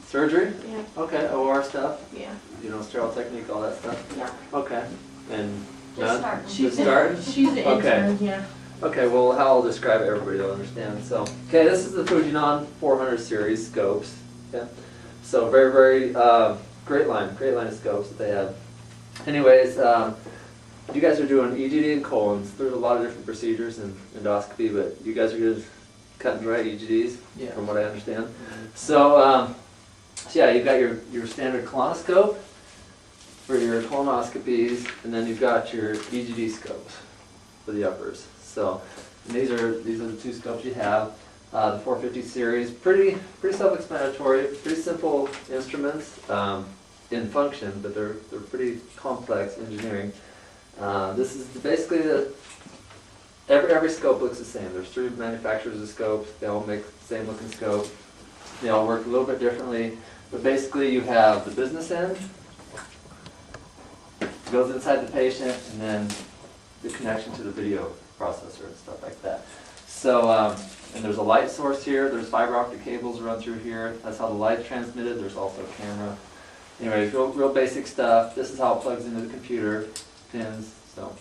surgery. Surgery? Yeah. Okay, OR stuff? Yeah. You know, sterile technique, all that stuff? Yeah. Okay. And Just none? starting. Just starting? She's an Okay. intern, yeah. Okay, well, how I'll describe it, everybody will understand. So, okay, this is the Fujinon 400 series scopes. Okay, so very, very great line of scopes that they have. Anyways, you guys are doing EGD and colons. There's a lot of different procedures in endoscopy, but you guys are good cut and dry EGDs, Yeah. from what I understand. So, yeah, you've got your standard colonoscope for your colonoscopies, and then you've got your EGD scopes for the uppers. So these are the two scopes you have. The 450 series, pretty self-explanatory, pretty simple instruments in function, but they're pretty complex engineering. This is basically every scope looks the same. There's 3 manufacturers of scopes. They all make the same looking scope. They all work a little bit differently, but basically you have the business end, it goes inside the patient, and then the connection to the video processor and stuff like that. So, and there's a light source here. There's fiber optic cables run through here. That's how the light's transmitted. There's also a camera. Anyways, real basic stuff. This is how it plugs into the computer pins. So,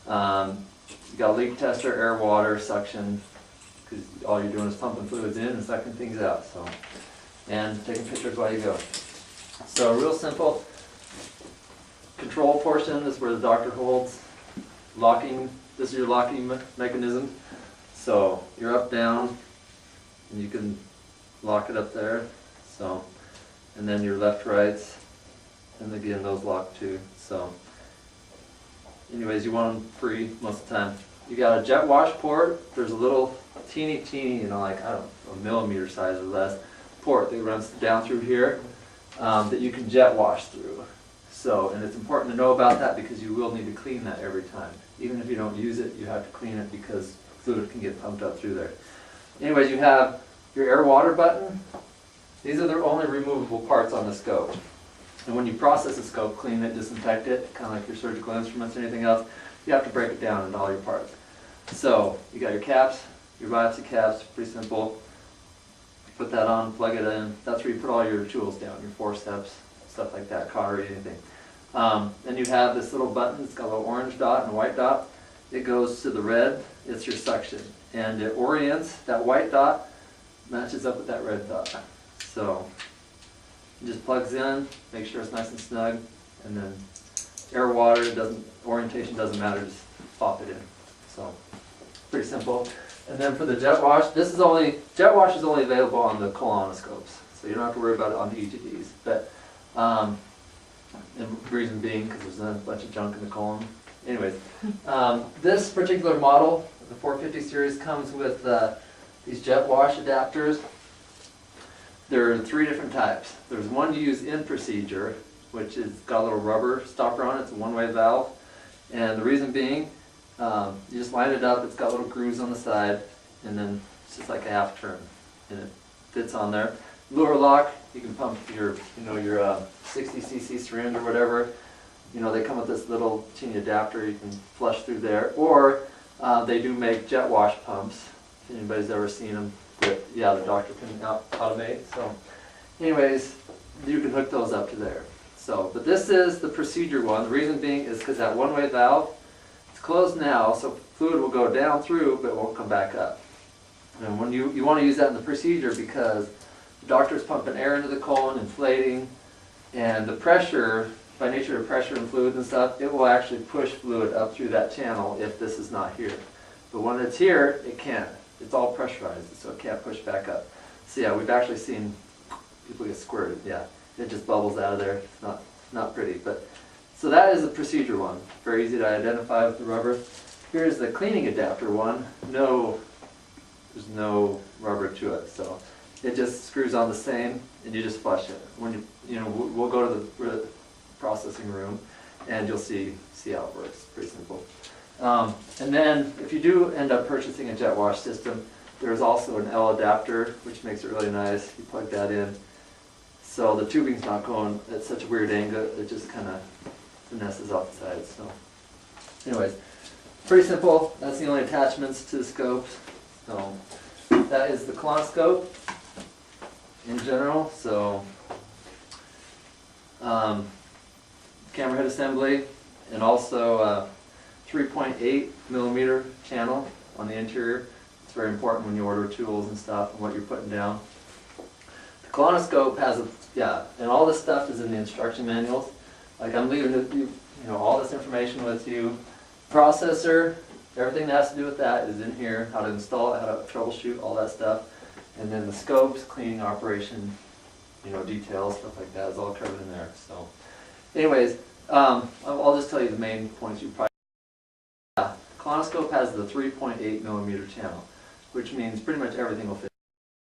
you got a leak tester, air, water, suction, because all you're doing is pumping fluids in and sucking things out. So, and taking pictures while you go. So, real simple. Control portion is where the doctor holds locking. This is your locking mechanism. So you're up, down, and you can lock it up there. So, and then your left, rights, and again those lock too. So, anyways, you want them free most of the time. You got a jet wash port. There's a little teeny, you know, like I don't know, a millimeter size or less port that runs down through here that you can jet wash through. So, and it's important to know about that because you will need to clean that every time. Even if you don't use it, you have to clean it because fluid can get pumped up through there. Anyways, you have your air-water button. These are the only removable parts on the scope. And when you process a scope, clean it, disinfect it, kind of like your surgical instruments or anything else, you have to break it down into all your parts. So, you got your caps, your biopsy caps, pretty simple. Put that on, plug it in. That's where you put all your tools down, your forceps, stuff like that, cautery, anything. Then you have this little button. It's got a little orange dot and a white dot. It goes to the red. It's your suction. And it orients, that white dot matches up with that red dot. So it just plugs in, make sure it's nice and snug, and then air, water, orientation doesn't matter, just pop it in. So pretty simple. And then for the jet wash, jet wash is only available on the colonoscopes. So you don't have to worry about it on the EGDs. But the reason being, because there's a bunch of junk in the colon. Anyways, this particular model, the 450 series, comes with these jet wash adapters. There are 3 different types. There's one you use in procedure, which is got a little rubber stopper on it. It's a one-way valve. And the reason being, you just line it up. It's got little grooves on the side, and then it's just like a half turn, and it fits on there. Lure lock, you can pump your 60 cc syringe or whatever. You know, they come with this little teeny adapter you can flush through there. Or they do make jet wash pumps, if anybody's ever seen them, that, yeah, the doctor can automate. So anyways, you can hook those up to there. So, but this is the procedure one. The reason being is because that one-way valve, it's closed now, so fluid will go down through, but it won't come back up. And when you want to use that in the procedure because the doctor's pumping air into the colon, inflating, and the pressure, by nature of pressure and fluids and stuff, it will actually push fluid up through that channel if this is not here. But when it's here, it can't. It's all pressurized, so it can't push back up. So yeah, we've actually seen people get squirted. Yeah, it just bubbles out of there. It's not pretty. But so that is the procedure one. Very easy to identify with the rubber. Here's the cleaning adapter one. There's no rubber to it, so it just screws on the same, and you just flush it. When we'll go to the processing room, and you'll see how it works. Pretty simple. And then, if you do end up purchasing a jet wash system, there's also an L adapter, which makes it really nice. You plug that in, so the tubing's not going at such a weird angle. It just kind of finesses off the sides. So, anyways, pretty simple. That's the only attachments to the scopes. So that is the colonoscope. in general. So camera head assembly, and also 3.8 millimeter channel on the interior. It's very important when you order tools and stuff and what you're putting down. The colonoscope has and all this stuff is in the instruction manuals. Like I'm leaving all this information with you. Processor, everything that has to do with that is in here. How to install it, how to troubleshoot, all that stuff. And then the scopes, cleaning, operation, details, stuff like that is all covered in there. So, anyways, I'll just tell you the main points you probably. Colonoscope has the 3.8 millimeter channel, which means pretty much everything will fit.